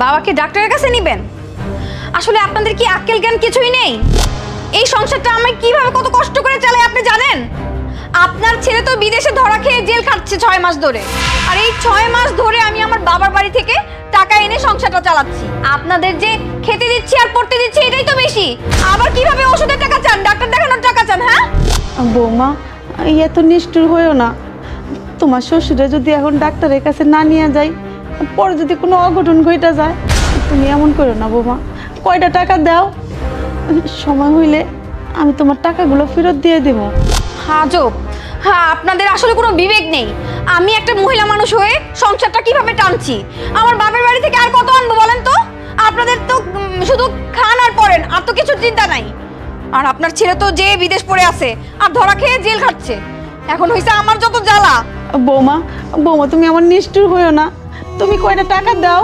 বাবাকে ডাক্তারের কাছে নিবেন? আসলে আপনাদের কি আক্কেল জ্ঞান কিছুই নেই? এই সংসারটা আমি কিভাবে কত কষ্ট করে চালাই আপনি জানেন? আপনার ছেলে তো বিদেশে ধরা খেয়ে জেল খাটছে 6 মাস ধরে, আর এই 6 মাস ধরে আমি আমার বাবার বাড়ি থেকে টাকা এনে সংসারটা চালাচ্ছি। আপনাদের যে খেতে দিচ্ছি আর পড়তে দিচ্ছি এটাই তো বেশি, আবার কিভাবে ওষুধের টাকা চান, ডাক্তার দেখানোর টাকা চান? হ্যাঁ বৌমা, এত নিষ্ঠুর হয়েও না। তোমার শ্বশুরে যদি এখন ডাক্তারের কাছে না নিয়ে যাই, পরে যদি কোনো অঘটন ঘটে যায়, তুমি এমন করো না বৌমা। কয়টা টাকা দাও, সময় হইলে আমি তোমার টাকাগুলো ফেরত দিয়ে দেবো। আজব। হ্যাঁ, আপনাদের আসলে কোনো বিবেক নেই। আমি একটা মহিলা মানুষ হয়ে সংসারটা কিভাবে টানছি, আমার বাবার বাড়ি থেকে আর কত আনবো বলেন তো? আপনাদের তো শুধু খান আর পড়েন, আর তো কিছু চিন্তা নাই। আর আপনার ছেলে তো যে বিদেশ পড়ে আছে আর ধরা খেয়ে জেল খাটছে, এখন হইছে আমার যত জ্বালা। বৌমা, বৌমা তুমি আমার নিষ্ঠুর হইও না। তুমি কয়টা টাকা দাও,